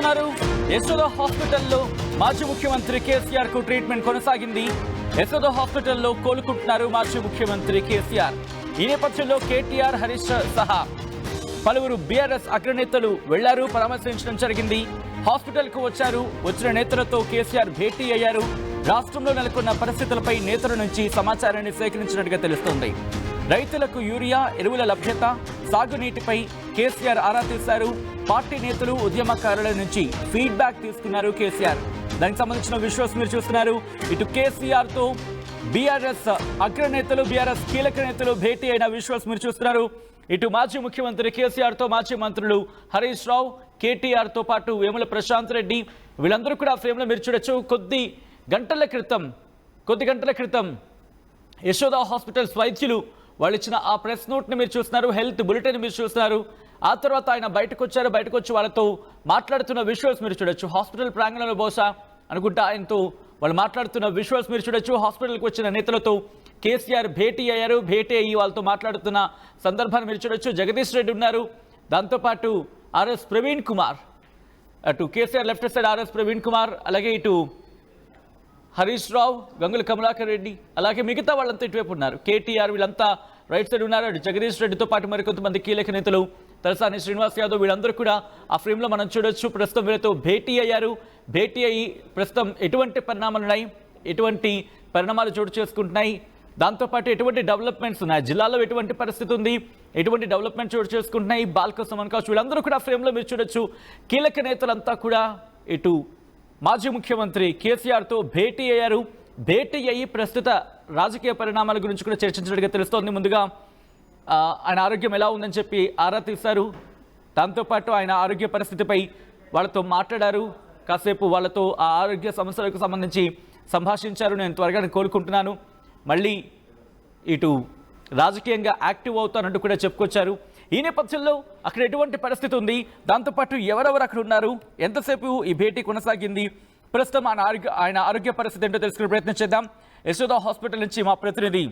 చూస్తున్నారు యశోద హాస్పిటల్లో మాజీ ముఖ్యమంత్రి కేసీఆర్ కు ట్రీట్మెంట్ కొనసాగింది. యశోద హాస్పిటల్లో కోలుకుంటున్నారు మాజీ ముఖ్యమంత్రి కేసీఆర్. ఈ నేపథ్యంలో కేటీఆర్, హరీష్ సహా పలువురు బీఆర్ఎస్ అగ్రనేతలు వెళ్లారు, పరామర్శించడం జరిగింది. హాస్పిటల్ కు వచ్చిన నేతలతో కేసీఆర్ భేటీ అయ్యారు. రాష్ట్రంలో నెలకొన్న పరిస్థితులపై నేతల నుంచి సమాచారాన్ని సేకరించినట్టుగా తెలుస్తోంది. రైతులకు యూరియా, ఎరువుల లభ్యత, సాగునీటిపై కేసీఆర్ ఆరా తీశారు. పార్టీ నేతలు, ఉద్యమకారుల నుంచి ఫీడ్బ్యాక్ తీసుకున్నారు కేసీఆర్. దానికి సంబంధించిన విజువల్స్ మీరు చూస్తున్నారు. ఇటు కేసీఆర్ తో బీఆర్ఎస్ అగ్రనేతలు, బీఆర్ఎస్ కీలక నేతలు భేటీ అయిన విజువల్స్ మీరు చూస్తున్నారు. ఇటు మాజీ ముఖ్యమంత్రి కేసీఆర్ తో మాజీ మంత్రులు హరీష్ రావు, కేటీఆర్ తో పాటు వేముల ప్రశాంత్ రెడ్డి, వీళ్ళందరూ కూడా ఫ్రేమ్ లో మీరు చూడొచ్చు. కొద్ది గంటల క్రితం యశోద హాస్పిటల్స్ వైద్యులు వాళ్ళు ఇచ్చిన ఆ ప్రెస్ నోట్ ని మీరు చూస్తున్నారు, హెల్త్ బులెటిన్ మీరు చూస్తున్నారు. ఆ తర్వాత ఆయన బయటకు వచ్చి వాళ్ళతో మాట్లాడుతున్న విజువల్స్ మీరు చూడొచ్చు. హాస్పిటల్ ప్రాంగణంలో బహుశా అనుకుంటా ఆయనతో వాళ్ళు మాట్లాడుతున్న విజువల్స్ మీరు చూడొచ్చు. హాస్పిటల్కి వచ్చిన నేతలతో కేసీఆర్ భేటీ అయ్యారు. భేటీ అయ్యి వాళ్ళతో మాట్లాడుతున్న సందర్భాన్ని మీరు చూడొచ్చు. జగదీష్ రెడ్డి ఉన్నారు, దాంతోపాటు ఆర్ఎస్ ప్రవీణ్ కుమార్, అటు KCR left side RS Praveen Kumar, అలాగే ఇటు హరీష్ రావు, గంగుల కమలాకర్ రెడ్డి, అలాగే మిగతా వాళ్ళంతా ఇటువైపు ఉన్నారు. కేటీఆర్ వీళ్ళంతా రైట్ సైడ్ ఉన్నారు. అటు జగదీష్ రెడ్డితో పాటు మరికొంతమంది కీలక నేతలు, తలసాని శ్రీనివాస్ యాదవ్, వీళ్ళందరూ కూడా ఆ ఫ్రేమ్లో మనం చూడొచ్చు. ప్రస్తుతం వీళ్ళతో భేటీ అయ్యారు. భేటీ అయ్యి ప్రస్తుతం ఎటువంటి పరిణామాలు ఉన్నాయి, ఎటువంటి పరిణామాలు చోటు చేసుకుంటున్నాయి, దాంతోపాటు ఎటువంటి డెవలప్మెంట్స్ ఉన్నాయి, జిల్లాలో ఎటువంటి పరిస్థితి ఉంది, ఎటువంటి డెవలప్మెంట్ చోటు చేసుకుంటున్నాయి, బాల్క సుమన్ కావచ్చు, వీళ్ళందరూ కూడా ఫ్రేమ్లో మీరు చూడొచ్చు. కీలక నేతలంతా కూడా ఇటు మాజీ ముఖ్యమంత్రి కేసీఆర్తో భేటీ అయ్యారు. భేటీ అయ్యి ప్రస్తుత రాజకీయ పరిణామాల గురించి కూడా చర్చించినట్టుగా తెలుస్తోంది. ముందుగా ఆయన ఆరోగ్యం ఎలా ఉందని చెప్పి ఆరా తీశారు. దాంతోపాటు ఆయన ఆరోగ్య పరిస్థితిపై వాళ్ళతో మాట్లాడారు. కాసేపు వాళ్ళతో ఆ ఆరోగ్య సమస్యలకు సంబంధించి సంభాషించారు. నేను త్వరగా కోరుకుంటున్నాను, మళ్ళీ ఇటు రాజకీయంగా యాక్టివ్ అవుతానంటూ కూడా చెప్పుకొచ్చారు. ఈ నేపథ్యంలో అక్కడ ఎటువంటి పరిస్థితి ఉంది, దాంతోపాటు ఎవరెవరు అక్కడ ఉన్నారు, ఎంతసేపు ఈ భేటీ కొనసాగింది, ప్రస్తుతం ఆయన ఆరోగ్య పరిస్థితి ఏంటో తెలుసుకునే ప్రయత్నం చేద్దాం. యశోద హాస్పిటల్ నుంచి మా ప్రతినిధి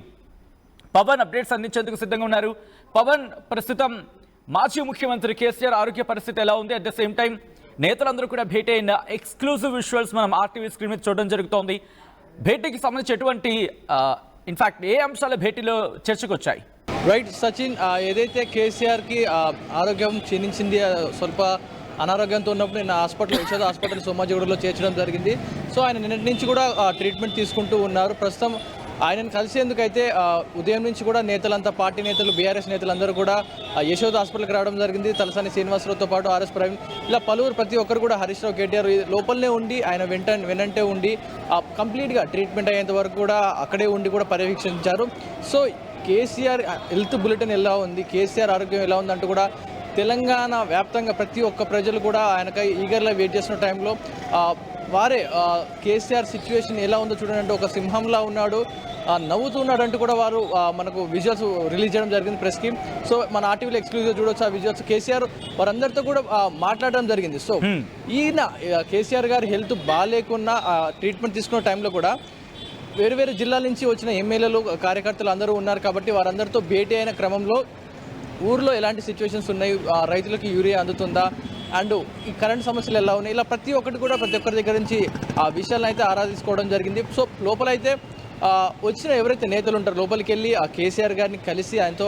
పవన్ అప్డేట్స్ అందించేందుకు సిద్ధంగా ఉన్నారు. పవన్, ప్రస్తుతం మాజీ ముఖ్యమంత్రి కేసీఆర్ ఆరోగ్య పరిస్థితి ఎలా ఉంది, అట్ ద సేమ్ టైం నేతలందరూ కూడా భేటీ అయిన ఎక్స్క్లూజివ్ విజువల్స్ మనం ఆర్టీవీ స్క్రీన్ మీద చూడడం జరుగుతోంది. భేటీకి సంబంధించి ఎటువంటి ఇన్ఫాక్ట్ ఏ అంశాల భేటీలో చర్చకు వచ్చాయి? రైట్ సచిన్, ఏదైతే కేసీఆర్కి ఆరోగ్యం క్షీణించింది, స్వల్ప అనారోగ్యంతో ఉన్నప్పుడు నేను యశోద హాస్పిటల్ సోమాజిగూడలో చేర్చడం జరిగింది. సో ఆయన నిన్నటి నుంచి కూడా ట్రీట్మెంట్ తీసుకుంటూ ఉన్నారు. ప్రస్తుతం ఆయనను కలిసేందుకైతే ఉదయం నుంచి కూడా నేతలంతా, పార్టీ నేతలు, బీఆర్ఎస్ నేతలందరూ కూడా యశోద హాస్పిటల్కి రావడం జరిగింది. తలసాని శ్రీనివాసరావుతో పాటు ఆర్ఎస్ ప్రవీణ్, ఇలా పలువురు, ప్రతి ఒక్కరు కూడా, హరీష్ రావు, కేటీఆర్ లోపలనే ఉండి ఆయన వెనంటే ఉండి కంప్లీట్గా ట్రీట్మెంట్ అయ్యేంత వరకు కూడా అక్కడే ఉండి కూడా పర్యవేక్షించారు. సో కేసీఆర్ హెల్త్ బులెటిన్ ఎలా ఉంది, కేసీఆర్ ఆరోగ్యం ఎలా ఉందంటూ కూడా తెలంగాణ వ్యాప్తంగా ప్రతి ఒక్క ప్రజలు కూడా ఆయనకై ఈగర్లా వెయిట్ చేసిన టైంలో వారే కేసీఆర్ సిచ్యువేషన్ ఎలా ఉందో చూడండి, ఒక సింహంలా ఉన్నాడు, నవ్వుతున్నాడు అంటూ కూడా వారు మనకు విజువల్స్ రిలీజ్ చేయడం జరిగింది ప్రెస్కి. సో మన ఆర్టీవీలో ఎక్స్క్లూజివ్ చూడొచ్చు ఆ విజువల్స్. కేసీఆర్ వారందరితో కూడా మాట్లాడడం జరిగింది. సో ఈయన కేసీఆర్ గారి హెల్త్ బాగాలేకున్నా ట్రీట్మెంట్ తీసుకున్న టైంలో కూడా వేరు వేరు జిల్లాల నుంచి వచ్చిన ఎమ్మెల్యేలు, కార్యకర్తలు అందరూ ఉన్నారు. కాబట్టి వారందరితో భేటీ అయిన క్రమంలో ఊర్లో ఎలాంటి సిచ్యువేషన్స్ ఉన్నాయి, రైతులకు యూరియా అందుతుందా, అండ్ ఈ కరెంట్ సమస్యలు ఎలా ఉన్నాయి, ఇలా ప్రతి ఒక్కటి కూడా ప్రతి ఒక్కరి దగ్గర నుంచి ఆ విషయాలను అయితే ఆరాధించుకోవడం జరిగింది. సో లోపలైతే వచ్చిన ఎవరైతే నేతలు ఉంటారో లోపలికి వెళ్ళి ఆ కేసీఆర్ గారిని కలిసి ఆయనతో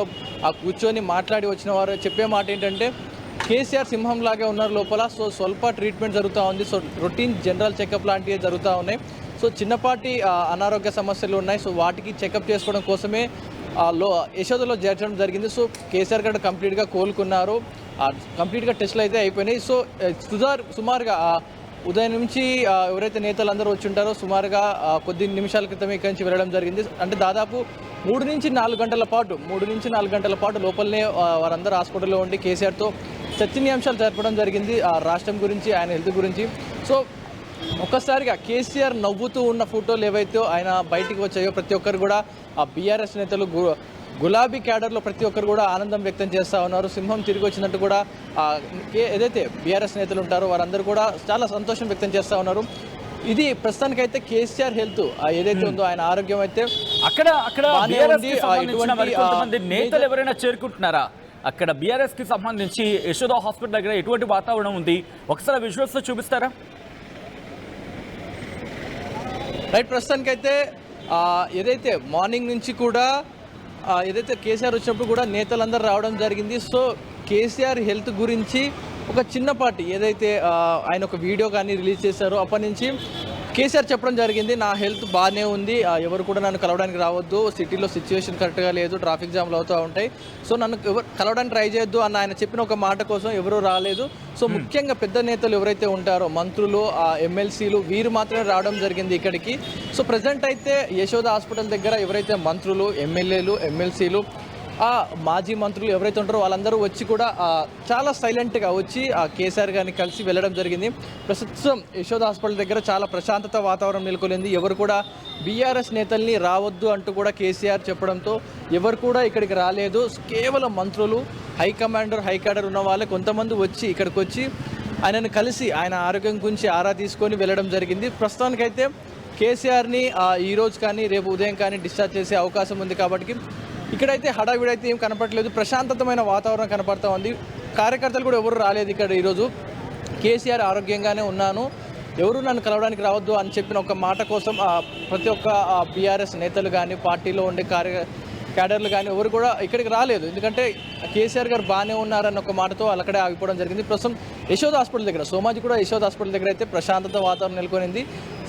కూర్చొని మాట్లాడి వచ్చిన వారు చెప్పే మాట ఏంటంటే, కేసీఆర్ సింహంలాగే ఉన్నారు లోపల. సో స్వల్ప ట్రీట్మెంట్ జరుగుతూ ఉంది. సో రొటీన్ జనరల్ చెకప్ లాంటివి జరుగుతూ ఉన్నాయి. సో చిన్నపాటి అనారోగ్య సమస్యలు ఉన్నాయి. సో వాటికి చెకప్ చేసుకోవడం కోసమే యశోదలో చేర్చడం జరిగింది. సో కేసీఆర్ గారు కంప్లీట్గా కోలుకున్నారు, కంప్లీట్గా టెస్టులు అయితే అయిపోయినాయి. సో సుమారుగా ఉదయం నుంచి ఎవరైతే నేతలు అందరూ వచ్చి ఉంటారో సుమారుగా కొద్ది నిమిషాల క్రితం ఇక్కడి నుంచి వెళ్ళడం జరిగింది. అంటే దాదాపు 3 నుంచి 4 గంటల పాటు లోపలనే వారందరూ హాస్పిటల్లో ఉండి కేసీఆర్తో చర్చనీయాంశాలు జరపడం జరిగింది, రాష్ట్రం గురించి, ఆయన హెల్త్ గురించి. సో ఒక్కసారిగా కేసీఆర్ నవ్వుతూ ఉన్న ఫోటోలు ఏవైతే ఆయన బయటికి వచ్చాయో ప్రతి ఒక్కరు కూడా ఆ బీఆర్ఎస్ నేతలు, గులాబీ క్యాడర్లో ప్రతి ఒక్కరు కూడా ఆనందం వ్యక్తం చేస్తూ ఉన్నారు. సింహం తిరిగి వచ్చినట్టు కూడా ఏదైతే బీఆర్ఎస్ నేతలు ఉంటారో వారందరూ కూడా చాలా సంతోషం వ్యక్తం చేస్తూ ఉన్నారు. ఇది ప్రస్తుతానికైతే కేసీఆర్ హెల్త్ ఏదైతే ఉందో ఆయన ఆరోగ్యం అయితే అక్కడ నేతలు ఎవరైనా చేరుకుంటున్నారా? అక్కడ బీఆర్ఎస్కి సంబంధించి యశోద హాస్పిటల్ దగ్గర ఎటువంటి వాతావరణం ఉంది, ఒకసారి విజువల్స్లో చూపిస్తారా? రైట్, ప్రస్తుతానికైతే ఏదైతే మార్నింగ్ నుంచి కూడా ఏదైతే కేసీఆర్ వచ్చినప్పుడు కూడా నేతలందరూ రావడం జరిగింది. సో కేసీఆర్ హెల్త్ గురించి ఒక చిన్నపాటి ఏదైతే ఆయన ఒక వీడియో కానీ రిలీజ్ చేశారో అప్పటి నుంచి కేసీఆర్ చెప్పడం జరిగింది, నా హెల్త్ బాగానే ఉంది, ఎవరు కూడా నన్ను కలవడానికి రావద్దు, సిటీలో సిచ్యువేషన్ కరెక్ట్గా లేదు, ట్రాఫిక్ జామ్లు అవుతూ ఉంటాయి, సో నన్ను ఎవరు కలవడానికి ట్రై చేయొద్దు అన్న ఆయన చెప్పిన ఒక మాట కోసం ఎవరూ రాలేదు. సో ముఖ్యంగా పెద్ద నేతలు ఎవరైతే ఉంటారో మంత్రులు, ఎమ్మెల్సీలు, వీరు మాత్రమే రావడం జరిగింది ఇక్కడికి. సో ప్రజెంట్ అయితే యశోద హాస్పిటల్ దగ్గర ఎవరైతే మంత్రులు, ఎమ్మెల్యేలు, ఎమ్మెల్సీలు, మాజీ మంత్రులు ఎవరైతే ఉంటారో వాళ్ళందరూ వచ్చి కూడా చాలా సైలెంట్గా వచ్చి కేసీఆర్ గారిని కలిసి వెళ్ళడం జరిగింది. ప్రస్తుతం యశోద హాస్పిటల్ దగ్గర చాలా ప్రశాంతత వాతావరణం నెలకొలింది. ఎవరు కూడా బీఆర్ఎస్ నేతల్ని రావద్దు అంటూ కూడా కేసీఆర్ చెప్పడంతో ఎవరు కూడా ఇక్కడికి రాలేదు. కేవలం మంత్రులు, హైకమాండర్, హైకాడర్ ఉన్న వాళ్ళే కొంతమంది వచ్చి ఇక్కడికి వచ్చి ఆయనను కలిసి ఆయన ఆరోగ్యం గురించి ఆరా తీసుకొని వెళ్ళడం జరిగింది. ప్రస్తుతానికైతే కేసీఆర్ని ఈరోజు కానీ రేపు ఉదయం కానీ డిశ్చార్జ్ చేసే అవకాశం ఉంది. కాబట్టి ఇక్కడైతే హడావిడైతే ఏం కనపడలేదు, ప్రశాంతమైన వాతావరణం కనపడతా ఉంది. కార్యకర్తలు కూడా ఎవరు రాలేదు ఇక్కడ ఈరోజు. కేసీఆర్ ఆరోగ్యంగానే ఉన్నాను, ఎవరు నన్ను కలవడానికి రావద్దు అని చెప్పిన ఒక మాట కోసం ప్రతి ఒక్క బీఆర్ఎస్ నేతలు కానీ పార్టీలో ఉండే క్యాడర్లు కానీ ఎవరు కూడా ఇక్కడికి రాలేదు. ఎందుకంటే కేసీఆర్ గారు బాగానే ఉన్నారన్న ఒక మాటతో అక్కడే ఆగిపోవడం జరిగింది. ప్రస్తుతం యశోద హాస్పిటల్ దగ్గర, సోమాజీ కూడా యశోద హాస్పిటల్ దగ్గర అయితే ప్రశాంతత వాతావరణం నెలకొనింది.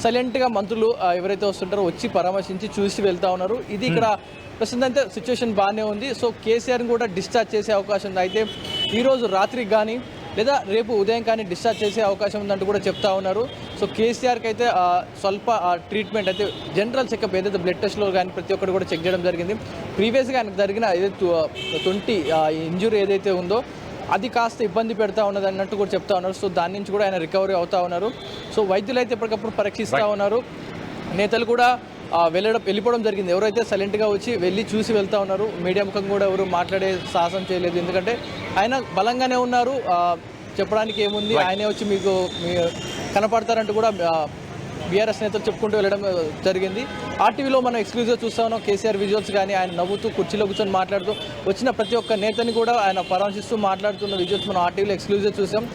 సైలెంట్గా మంత్రులు ఎవరైతే వస్తుంటారో వచ్చి పరామర్శించి చూసి వెళ్తూ ఉన్నారు. ఇది ఇక్కడ ప్రస్తుతం అయితే సిచ్యువేషన్ బాగానే ఉంది. సో కేసీఆర్ని కూడా డిశ్చార్జ్ చేసే అవకాశం ఉంది. అయితే ఈరోజు రాత్రికి కానీ లేదా రేపు ఉదయం కానీ డిశ్చార్జ్ చేసే అవకాశం ఉందంటూ కూడా చెప్తా ఉన్నారు. సో కేసీఆర్కి అయితే స్వల్ప ట్రీట్మెంట్ అయితే జనరల్ చెకప్ ఏదైతే బ్లడ్ టెస్ట్లో కానీ ప్రతి ఒక్కరు కూడా చెక్ చేయడం జరిగింది. ప్రీవియస్గా ఆయనకు జరిగిన ఏదైతే 20 ఇంజురీ ఏదైతే ఉందో అది కాస్త ఇబ్బంది పెడతా ఉన్నది అన్నట్టు కూడా చెప్తా ఉన్నారు. సో దాని నుంచి కూడా ఆయన రికవరీ అవుతా ఉన్నారు. సో వైద్యులు అయితే ఎప్పటికప్పుడు పరీక్షిస్తూ ఉన్నారు. నేతలు కూడా వెళ్ళిపోవడం జరిగింది. ఎవరైతే సైలెంట్గా వచ్చి వెళ్ళి చూసి వెళ్తూ ఉన్నారు. మీడియా ముఖం కూడా ఎవరు మాట్లాడే సాహసం చేయలేదు. ఎందుకంటే ఆయన బలంగానే ఉన్నారు, చెప్పడానికి ఏముంది, ఆయనే వచ్చి మీకు కనపడతారంటూ కూడా బీఆర్ఎస్ నేతలు చెప్పుకుంటూ వెళ్ళడం జరిగింది. ఆర్టీవీలో మనం ఎక్స్క్లూజివ్గా చూస్తా ఉన్నాం కేసీఆర్ విజువల్స్ కానీ ఆయన నవ్వుతూ కుర్చీలో కూర్చొని మాట్లాడుతూ వచ్చిన ప్రతి ఒక్క నేతని కూడా ఆయన పరామర్శిస్తూ మాట్లాడుతున్న విజువల్స్ మనం ఆర్టీవీలో ఎక్స్క్లూజివ్గా చూసాం.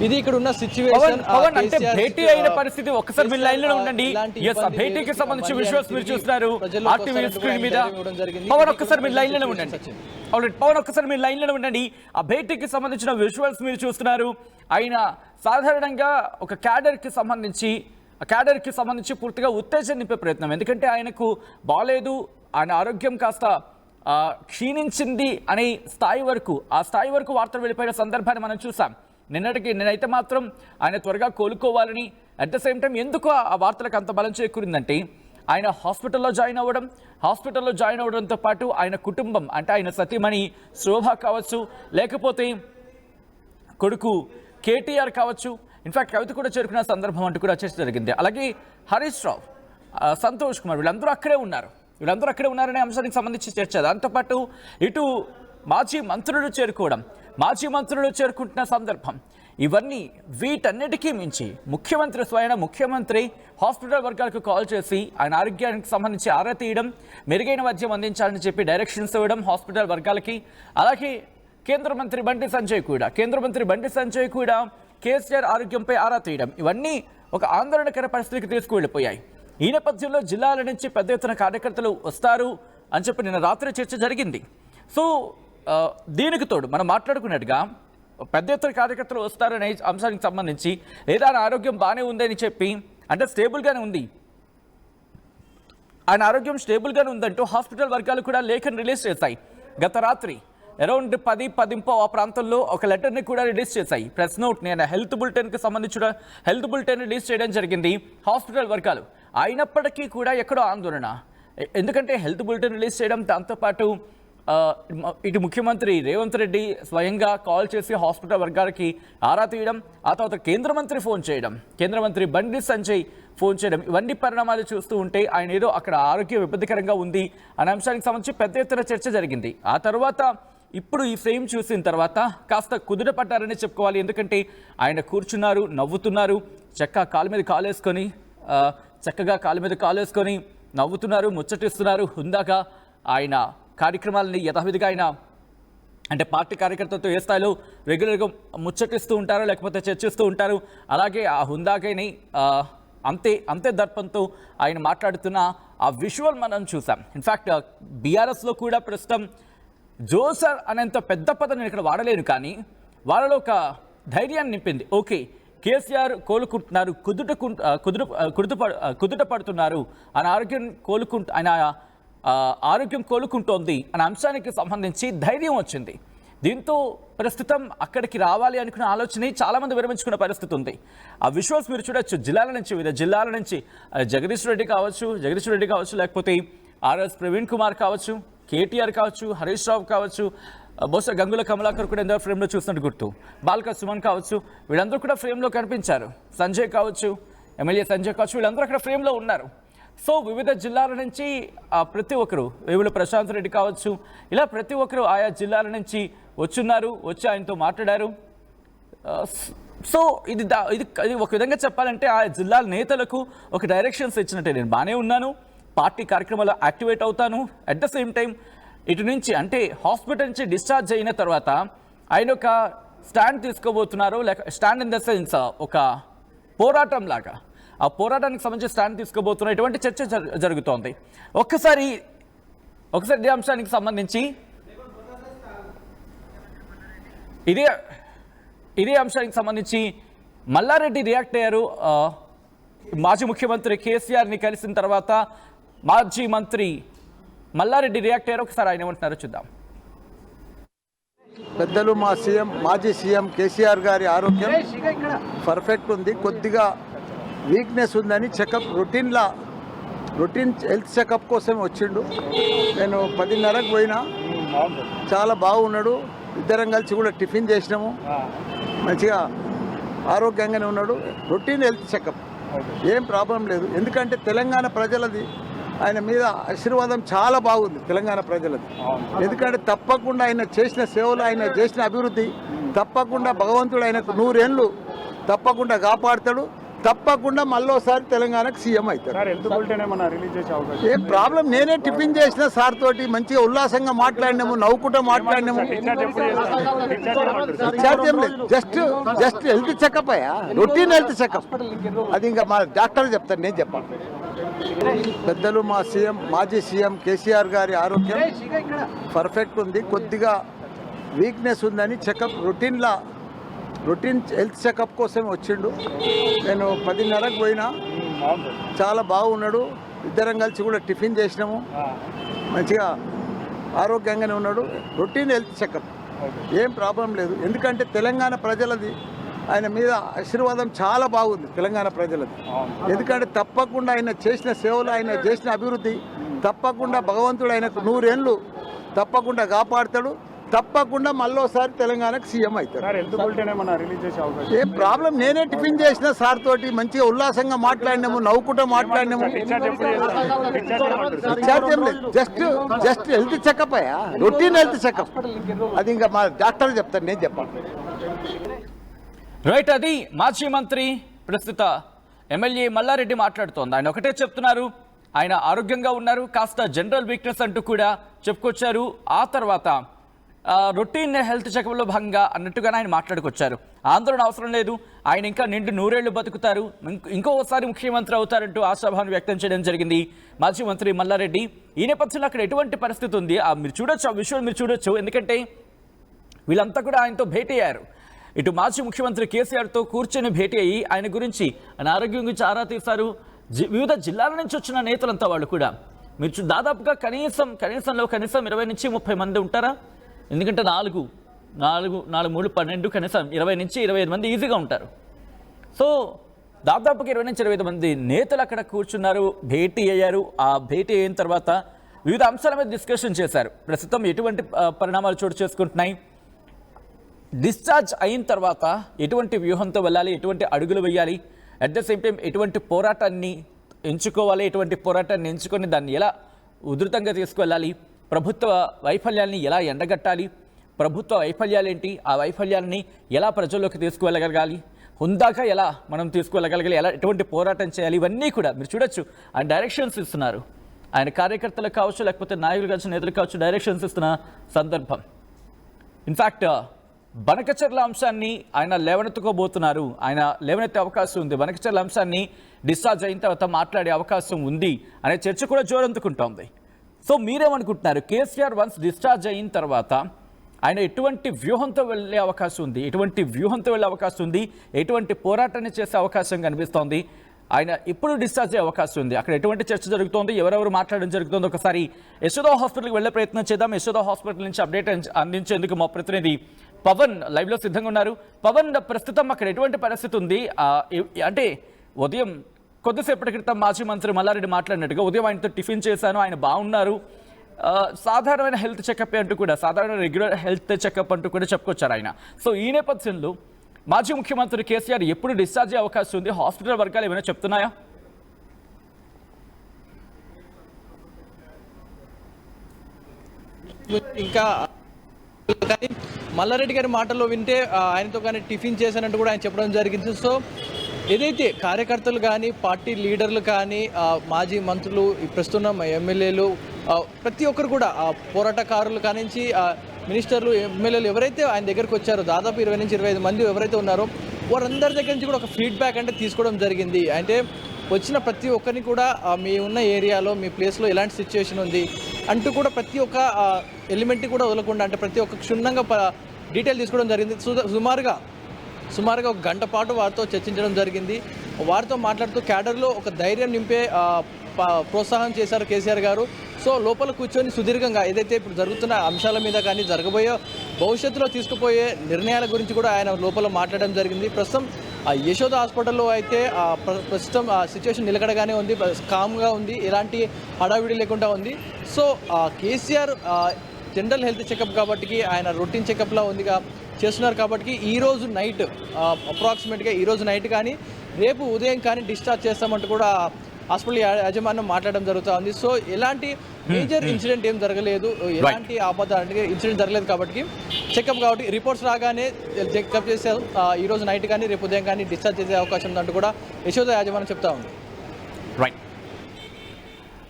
ఇది ఇక్కడ ఉన్న సిచ్యువేషన్. అంటే భేటీ అయిన పరిస్థితి ఒక్కసారి మీరు లైన్ లో ఉండండి. భేటీకి సంబంధించి విజువల్స్ మీరు చూస్తున్నారు ఆర్టీవీ స్క్రీన్ మీద. పవన్ ఒక్కసారి మీరు లైన్ లో ఉండండి. పవన్ ఒక్కసారి మీరు లైన్ లో ఉండండి. ఆ భేటీకి సంబంధించిన విజువల్స్ మీరు చూస్తున్నారు. ఆయన సాధారణంగా ఒక క్యాడర్కి సంబంధించి పూర్తిగా ఉత్తేజం నింపే ప్రయత్నం. ఎందుకంటే ఆయనకు బాలేదు, ఆయన ఆరోగ్యం కాస్త క్షీణించింది అనే స్థాయి వరకు వార్తలు వెళ్ళిపోయిన సందర్భాన్ని మనం చూసాం. నిన్నైతే మాత్రం ఆయన త్వరగా కోలుకోవాలని, అట్ ద సేమ్ టైం ఎందుకు ఆ వార్తలకు అంత బలం చేకూరిందంటే ఆయన హాస్పిటల్లో జాయిన్ అవ్వడంతో పాటు ఆయన కుటుంబం అంటే ఆయన సతీమణి శోభ కావచ్చు, లేకపోతే కొడుకు కేటీఆర్ కావచ్చు, ఇన్ఫాక్ట్ కవిత కూడా చేరుకున్న సందర్భం అంటూ కూడా చర్చ జరిగింది. అలాగే హరీష్ రావు, సంతోష్ కుమార్ వీళ్ళందరూ అక్కడే ఉన్నారనే అంశానికి సంబంధించి చర్చ. దాంతోపాటు ఇటు మాజీ మంత్రులు చేరుకుంటున్న సందర్భం. వీటన్నిటికీ మించి ముఖ్యమంత్రి హాస్పిటల్ వర్గాలకు కాల్ చేసి ఆయన ఆరోగ్యానికి సంబంధించి ఆరా తీయడం, మెరుగైన వైద్యం అందించాలని చెప్పి డైరెక్షన్స్ ఇవ్వడం హాస్పిటల్ వర్గాలకి. అలాగే కేంద్ర మంత్రి బండి సంజయ్ కూడా కేసీఆర్ ఆరోగ్యంపై ఆరా తీయడం, ఇవన్నీ ఒక ఆందోళనకర పరిస్థితికి తీసుకువెళ్ళిపోయాయి. ఈ నేపథ్యంలో జిల్లాల నుంచి పెద్ద ఎత్తున కార్యకర్తలు వస్తారు అని చెప్పి నిన్న రాత్రి చర్చ జరిగింది. సో దీనికి తోడు మనం మాట్లాడుకున్నట్టుగా పెద్ద ఎత్తున కార్యకర్తలు వస్తారనే అంశానికి సంబంధించి లేదా ఆరోగ్యం బాగానే ఉందని చెప్పి, అంటే స్టేబుల్గానే ఉంది, ఆయన ఆరోగ్యం స్టేబుల్గానే ఉందంటూ హాస్పిటల్ వర్గాలు కూడా లేఖను రిలీజ్ చేశాయి. గత రాత్రి అరౌండ్ 10:10 ఆ ప్రాంతంలో ఒక లెటర్ని కూడా రిలీజ్ చేశాయి. ప్రెస్ నోట్ని, హెల్త్ బులెటిన్కి సంబంధించిన హెల్త్ బులెటిన్ రిలీజ్ చేయడం జరిగింది హాస్పిటల్ వర్గాలు. అయినప్పటికీ కూడా ఎక్కడో ఆందోళన. ఎందుకంటే హెల్త్ బులెటిన్ రిలీజ్ చేయడం, దాంతోపాటు ఇటు ముఖ్యమంత్రి రేవంత్ రెడ్డి స్వయంగా కాల్ చేసి హాస్పిటల్ వర్గాలకి ఆరా తీయడం, ఆ తర్వాత కేంద్ర మంత్రి బండి సంజయ్ ఫోన్ చేయడం, ఇవన్నీ పరిణామాలు చూస్తూ ఉంటే ఆయన ఏదో అక్కడ ఆరోగ్యం ఇబ్బందికరంగా ఉంది అనే అంశానికి సంబంధించి పెద్ద ఎత్తున చర్చ జరిగింది. ఆ తర్వాత ఇప్పుడు ఈ ఫ్రేమ్ చూసిన తర్వాత కాస్త కుదుట పడ్డారని చెప్పుకోవాలి. ఎందుకంటే ఆయన కూర్చున్నారు, నవ్వుతున్నారు, చక్కగా కాలు మీద కాలేసుకొని నవ్వుతున్నారు, ముచ్చటిస్తున్నారు. హుందాగా ఆయన కార్యక్రమాలని యథావిధిగా ఆయన అంటే పార్టీ కార్యకర్తలతో ఏ స్థాయిలో రెగ్యులర్గా ముచ్చటిస్తూ ఉంటారో లేకపోతే చర్చిస్తూ ఉంటారు. అలాగే ఆ హుందాగైని అంతే దర్పంతో ఆయన మాట్లాడుతున్న ఆ విజువల్ మనం చూసాం. ఇన్ఫ్యాక్ట్ బీఆర్ఎస్లో కూడా ప్రస్తుతం జోసర్ అనేంత పెద్ద పదం నేను ఇక్కడ వాడలేను, కానీ వాళ్ళలో ఒక ధైర్యాన్ని నింపింది. ఓకే, కేసీఆర్ కోలుకుంటున్నారు, కుదుట పడుతున్నారు, ఆయన ఆరోగ్యం కోలుకుంటోంది అనే అంశానికి సంబంధించి ధైర్యం వచ్చింది. దీంతో ప్రస్తుతం అక్కడికి రావాలి అనుకున్న ఆలోచన చాలామంది విరమించుకున్న పరిస్థితి ఉంది. ఆ విజువల్స్ మీరు చూడొచ్చు. వివిధ జిల్లాల నుంచి జగదీష్ రెడ్డి కావచ్చు, లేకపోతే ఆర్ఎస్ ప్రవీణ్ కుమార్ కావచ్చు, కేటీఆర్ కావచ్చు, హరీష్ రావు కావచ్చు, బహుశా గంగుల కమలాకర్ కూడా ఎందరో ఫ్రేమ్లో చూసినట్టు గుర్తు, బాల్క సుమన్ కావచ్చు, వీళ్ళందరూ కూడా ఫ్రేమ్లో కనిపించారు. సంజయ్ కావచ్చు, ఎమ్మెల్యే సంజయ్ కావచ్చు, వీళ్ళందరూ అక్కడ ఫ్రేమ్లో ఉన్నారు. సో వివిధ జిల్లాల నుంచి ప్రతి ఒక్కరు, వేముల ప్రశాంత్ రెడ్డి కావచ్చు, ఇలా ప్రతి ఒక్కరు ఆయా జిల్లాల నుంచి వచ్చి ఆయనతో మాట్లాడారు. సో ఇది ఒక విధంగా చెప్పాలంటే ఆ జిల్లాల నేతలకు ఒక డైరెక్షన్స్ ఇచ్చినట్టే. నేను బాగానే ఉన్నాను, పార్టీ కార్యక్రమాల్లో యాక్టివేట్ అవుతాను, అట్ ద సేమ్ టైం ఇటు నుంచి అంటే హాస్పిటల్ నుంచి డిశ్చార్జ్ అయిన తర్వాత ఆయన ఒక స్టాండ్ తీసుకోబోతున్నారు, లేక స్టాండ్ ఇన్ ద సెన్స్ ఒక పోరాటం లాగా, ఆ పోరాటానికి సంబంధించి స్టాండ్ తీసుకోబోతున్న ఇటువంటి చర్చ జరుగుతోంది. ఒక్కసారి ఇదే అంశానికి సంబంధించి ఇదే అంశానికి సంబంధించి మల్లారెడ్డి రియాక్ట్ అయ్యారు. మాజీ ముఖ్యమంత్రి కేసీఆర్ని కలిసిన తర్వాత మాజీ మంత్రి మల్లారెడ్డి రియాక్ట్ అయ్యారు. ఒకసారి ఆయన ఏమంటున్నారో చూద్దాం. పెద్దలు మాజీ సీఎం కేసీఆర్ గారి ఆరోగ్యం పర్ఫెక్ట్ ఉంది, కొద్దిగా వీక్నెస్ ఉందని రొటీన్ హెల్త్ చెకప్ కోసం వచ్చిండు. నేను 10:30కు పోయినా, చాలా బాగున్నాడు. ఇద్దరం కలిసి కూడా టిఫిన్ చేసినాము, మంచిగా ఆరోగ్యంగానే ఉన్నాడు. రొటీన్ హెల్త్ చెకప్, ఏం ప్రాబ్లం లేదు. ఎందుకంటే తెలంగాణ ప్రజలది ఆయన మీద ఆశీర్వాదం చాలా బాగుంది, తెలంగాణ ప్రజలది. ఎందుకంటే తప్పకుండా ఆయన చేసిన సేవలు, ఆయన చేసిన అభివృద్ధి తప్పకుండా భగవంతుడు ఆయనకు 100 ఏళ్ళు తప్పకుండా కాపాడుతాడు. తప్పకుండా మళ్ళోసారి తెలంగాణకు సీఎం అవుతాడు. ఏం ప్రాబ్లం, నేనే టిఫిన్ చేసిన సార్ తోటి, మంచిగా ఉల్లాసంగా మాట్లాడినాము, నవ్వుకుంటూ మాట్లాడినాము. డిశ్చార్జ్ ఏం లేదు, జస్ట్ హెల్త్ చెకప్ అయ్యా, రొటీన్ హెల్త్ చెకప్. అది ఇంకా మా డాక్టర్ చెప్తారు, నేను చెప్పాను. పెద్దలు మాజీ సీఎం కేసీఆర్ గారి ఆరోగ్యం పర్ఫెక్ట్ ఉంది, కొద్దిగా వీక్నెస్ ఉందని రొటీన్ హెల్త్ చెకప్ కోసం వచ్చిండు. నేను 10:30కు పోయినా, చాలా బాగున్నాడు. ఇద్దరం కలిసి కూడా టిఫిన్ చేసినాము, మంచిగా ఆరోగ్యంగానే ఉన్నాడు. రొటీన్ హెల్త్ చెకప్, ఏం ప్రాబ్లం లేదు. ఎందుకంటే తెలంగాణ ప్రజలది ఆయన మీద ఆశీర్వాదం చాలా బాగుంది, తెలంగాణ ప్రజలది. ఎందుకంటే తప్పకుండా ఆయన చేసిన సేవలు, ఆయన చేసిన అభివృద్ధి తప్పకుండా భగవంతుడు ఆయనకు 100 ఏళ్ళు తప్పకుండా కాపాడుతాడు. తప్పకుండా మళ్ళోసారి తెలంగాణకు సీఎం అవుతాడు. ఏం ప్రాబ్లం, నేనే టిఫిన్ చేసిన సార్ తోటి, మంచిగా ఉల్లాసంగా మాట్లాడినాము, నవ్వుకుంటూ మాట్లాడినాము. డిశ్చార్జ్ ఏం లేదు, జస్ట్ హెల్త్ చెకప్ అయ్యా, రొటీన్ హెల్త్ చెకప్. అది ఇంకా మా డాక్టర్ చెప్తారు, నేను చెప్పాను. రైట్, అది మాజీ మంత్రి ప్రస్తుత ఎమ్మెల్యే మల్లారెడ్డి మాట్లాడుతోంది. ఆయన ఒకటే చెప్తున్నారు, ఆయన ఆరోగ్యంగా ఉన్నారు, కాస్త జనరల్ వీక్నెస్ అంటూ కూడా చెప్పుకొచ్చారు. ఆ తర్వాత రొటీన్ హెల్త్ చెకప్లో భాగంగా అన్నట్టుగానే ఆయన మాట్లాడుకొచ్చారు. ఆందోళన అవసరం లేదు, ఆయన ఇంకా నిండు 100 ఏళ్లు బతుకుతారు, ఇంకోసారి ముఖ్యమంత్రి అవుతారంటూ ఆశాభావం వ్యక్తం చేయడం జరిగింది మాజీ మంత్రి మల్లారెడ్డి. ఈ నేపథ్యంలో అక్కడ ఎటువంటి పరిస్థితి ఉంది మీరు చూడొచ్చు, ఆ విషయం మీరు చూడొచ్చు. ఎందుకంటే వీళ్ళంతా కూడా ఆయనతో భేటీ అయ్యారు. ఇటు మాజీ ముఖ్యమంత్రి కేసీఆర్తో కూర్చొని భేటీ అయ్యి ఆయన గురించి, ఆయన ఆరోగ్యం గురించి ఆరా తీశారు. వివిధ జిల్లాల నుంచి వచ్చిన నేతలంతా వాళ్ళు కూడా మీరు దాదాపుగా కనీసం 20 నుంచి 30 మంది ఉంటారా? ఎందుకంటే 4 3 12 కనీసం 20 నుంచి 25 మంది ఈజీగా ఉంటారు. సో దాదాపుగా 20 నుంచి 25 మంది నేతలు అక్కడ కూర్చున్నారు, భేటీ అయ్యారు. ఆ భేటీ అయిన తర్వాత వివిధ అంశాల మీద డిస్కషన్ చేశారు. ప్రస్తుతం ఎటువంటి పరిణామాలు చోటు చేసుకుంటున్నాయి, డిశ్చార్జ్ అయిన తర్వాత ఎటువంటి వ్యూహంతో వెళ్ళాలి, ఎటువంటి అడుగులు వేయాలి, అట్ ద సేమ్ టైం ఎటువంటి పోరాటాన్ని ఎంచుకోవాలి, ఎటువంటి పోరాటాన్ని ఎంచుకొని దాన్ని ఎలా ఉధృతంగా తీసుకువెళ్ళాలి, ప్రభుత్వ వైఫల్యాన్ని ఎలా ఎండగట్టాలి, ప్రభుత్వ వైఫల్యాలేంటి, ఆ వైఫల్యాలని ఎలా ప్రజల్లోకి తీసుకువెళ్ళగలగాలి, హుందాగా ఎలా మనం తీసుకువెళ్ళగలగాలి, ఎలా ఎటువంటి పోరాటం చేయాలి, ఇవన్నీ కూడా మీరు చూడొచ్చు. ఆయన డైరెక్షన్స్ ఇస్తున్నారు, ఆయన కార్యకర్తలకు కావచ్చు, లేకపోతే నాయకులు కావచ్చు, నేతలు కావచ్చు, డైరెక్షన్స్ ఇస్తున్న సందర్భం. ఇన్ఫ్యాక్ట్ బనకచర్ల అంశాన్ని ఆయన లేవనెత్తుకోబోతున్నారు, ఆయన లేవనెత్తే అవకాశం ఉంది. బనకచర్ల అంశాన్ని డిశ్చార్జ్ అయిన తర్వాత మాట్లాడే అవకాశం ఉంది అనే చర్చ కూడా జోరందుకుంటోంది. సో మీరేమనుకుంటున్నారు? కేసీఆర్ వన్స్ డిశ్చార్జ్ అయిన తర్వాత ఆయన ఎటువంటి వ్యూహంతో వెళ్ళే అవకాశం ఉంది, ఎటువంటి పోరాటాన్ని చేసే అవకాశం కనిపిస్తోంది? ఆయన ఇప్పుడు డిశ్చార్జ్ అయ్యే అవకాశం ఉంది. అక్కడ ఎటువంటి చర్చ జరుగుతోంది, ఎవరెవరు మాట్లాడడం జరుగుతుంది? ఒకసారి యశోదా హాస్పిటల్కి వెళ్ళే ప్రయత్నం చేద్దాం. యశోదా హాస్పిటల్ నుంచి అప్డేట్ అందించేందుకు మా ప్రతినిధి పవన్ లైవ్లో సిద్ధంగా ఉన్నారు. పవన్, ప్రస్తుతం అక్కడ ఎటువంటి పరిస్థితి ఉంది? అంటే ఉదయం కొద్దిసేపటి క్రితం మాజీ మంత్రి మల్లారెడ్డి మాట్లాడినట్టుగా ఉదయం ఆయనతో టిఫిన్ చేశాను, ఆయన బాగున్నారు, సాధారణమైన హెల్త్ చెకప్ అంటూ కూడా, సాధారణ రెగ్యులర్ హెల్త్ చెకప్ అంటూ కూడా చెప్పుకొచ్చారు ఆయన. సో ఈ నేపథ్యంలో మాజీ ముఖ్యమంత్రి కేసీఆర్ ఎప్పుడు డిశ్చార్జ్ అయ్యే అవకాశం ఉంది? హాస్పిటల్ వర్గాలు ఏమైనా చెప్తున్నాయా? ఇంకా కానీ మల్లారెడ్డి గారి మాటల్లో వింటే ఆయనతో కానీ టిఫిన్ చేశానంటూ కూడా ఆయన చెప్పడం జరిగింది. సో ఏదైతే కార్యకర్తలు కానీ, పార్టీ లీడర్లు కానీ, మాజీ మంత్రులు, ప్రస్తుతం ఎమ్మెల్యేలు, ప్రతి ఒక్కరు కూడా పోరాటకారులు కానించి మినిస్టర్లు, ఎమ్మెల్యేలు ఎవరైతే ఆయన దగ్గరకు వచ్చారో, దాదాపు 20 నుంచి 25 మంది ఎవరైతే ఉన్నారో వారందరి దగ్గర నుంచి కూడా ఒక ఫీడ్బ్యాక్ అంటే తీసుకోవడం జరిగింది. అంటే వచ్చిన ప్రతి ఒక్కరిని కూడా మీ ఉన్న ఏరియాలో, మీ ప్లేస్లో ఎలాంటి సిచ్యువేషన్ ఉంది అంటూ కూడా ప్రతి ఒక్క ఎలిమెంట్ని కూడా వదలకుండా, అంటే ప్రతి ఒక్క క్షుణ్ణంగా డీటెయిల్ తీసుకోవడం జరిగింది. సుమారుగా ఒక గంట పాటు వారితో చర్చించడం జరిగింది. వారితో మాట్లాడుతూ క్యాడర్లో ఒక ధైర్యం నింపే ప్రోత్సాహం చేశారు కేసీఆర్ గారు. సో లోపల కూర్చొని సుదీర్ఘంగా ఏదైతే ఇప్పుడు జరుగుతున్న అంశాల మీద కానీ, జరగబోయే భవిష్యత్తులో తీసుకుపోయే నిర్ణయాల గురించి కూడా ఆయన లోపల మాట్లాడడం జరిగింది. ప్రస్తుతం యశోద హాస్పిటల్లో అయితే ప్రస్తుతం సిచ్యువేషన్ నిలకడగానే ఉంది, కామ్గా ఉంది, ఎలాంటి హడావిడి లేకుండా ఉంది. So KCR general health checkup కాబట్టి ఆయన రొటీన్ చెకప్లా ఉందిగా చేస్తున్నారు కాబట్టి ఈరోజు నైట్ అప్రాక్సిమేట్గా ఈరోజు నైట్ కానీ రేపు ఉదయం కానీ డిశ్చార్జ్ చేస్తామంటూ కూడా హాస్పిటల్ యాజమాన్యం మాట్లాడడం జరుగుతూ ఉంది. సో ఎలాంటి మేజర్ ఇన్సిడెంట్ ఏం జరగలేదు, ఎలాంటి ఆపద ఇన్సిడెంట్ జరగలేదు కాబట్టి చెకప్ కాబట్టి రిపోర్ట్స్ రాగానే చెకప్ చేసే ఈరోజు నైట్ కానీ రేపు ఉదయం కానీ డిశ్చార్జ్ చేసే అవకాశం ఉందంటూ కూడా యశోద యాజమాన్యం చెప్తా ఉంది.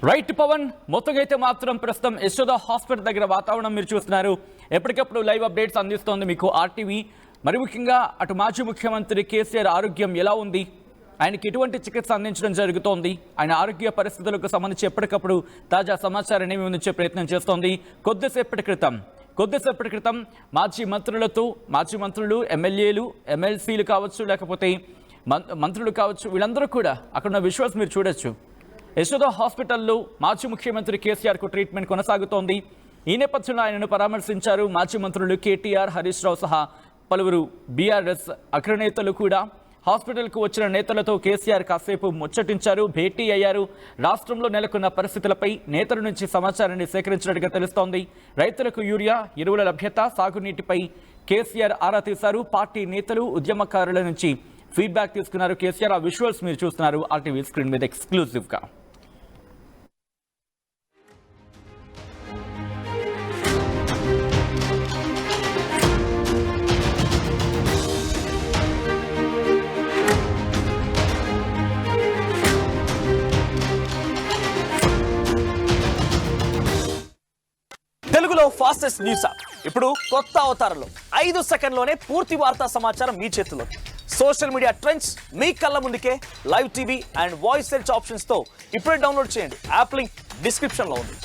రైట్ పవన్, మొత్తంగా అయితే మాత్రం ప్రస్తుతం యశోద హాస్పిటల్ దగ్గర వాతావరణం మీరు చూస్తున్నారు. ఎప్పటికప్పుడు లైవ్ అప్డేట్స్ అందిస్తోంది మీకు ఆర్టీవీ. మరి ముఖ్యంగా అటు మాజీ ముఖ్యమంత్రి కేసీఆర్ ఆరోగ్యం ఎలా ఉంది, ఆయనకి ఎటువంటి చికిత్స అందించడం జరుగుతోంది, ఆయన ఆరోగ్య పరిస్థితులకు సంబంధించి ఎప్పటికప్పుడు తాజా సమాచారాన్ని మేము అందించే ప్రయత్నం చేస్తోంది. కొద్దిసేపటి క్రితం మాజీ మంత్రులు, ఎమ్మెల్యేలు, ఎమ్మెల్సీలు కావచ్చు, లేకపోతే మంత్రులు కావచ్చు, వీళ్ళందరూ కూడా అక్కడ ఉన్న విజువల్స్ మీరు చూడొచ్చు. యశోద హాస్పిటల్లో మాజీ ముఖ్యమంత్రి కేసీఆర్కు ట్రీట్మెంట్ కొనసాగుతోంది. ఈ నేపథ్యంలో ఆయనను పరామర్శించారు మాజీ మంత్రులు కేటీఆర్, హరీష్ రావు సహా పలువురు బీఆర్ఎస్ అగ్రనేతలు కూడా. హాస్పిటల్కు వచ్చిన నేతలతో కేసీఆర్ కాసేపు ముచ్చటించారు, భేటీ అయ్యారు. రాష్ట్రంలో నెలకొన్న పరిస్థితులపై నేతల నుంచి సమాచారాన్ని సేకరించినట్టుగా తెలుస్తోంది. రైతులకు యూరియా, ఎరువుల లభ్యత, సాగునీటిపై కేసీఆర్ ఆరా తీశారు. పార్టీ నేతలు, ఉద్యమకారుల నుంచి ఫీడ్బ్యాక్ తీసుకున్నారు కేసీఆర్. ఆ విజువల్స్ మీరు చూస్తున్నారు ఆర్టీవీ స్క్రీన్ మీద ఎక్స్క్లూజివ్గా. తెలుగులో ఫాస్టెస్ట్ న్యూస్ యాప్ ఇప్పుడు కొత్త అవతారంలో 5 సెకండ్లోనే పూర్తి వార్తా సమాచారం మీ చేతిలో. సోషల్ మీడియా ట్రెండ్స్ మీ కళ్ళ ముందుకే live TV and voice search options తో ఇప్పుడే డౌన్లోడ్ చేయండి. యాప్ లింక్ డిస్క్రిప్షన్ లో ఉంది.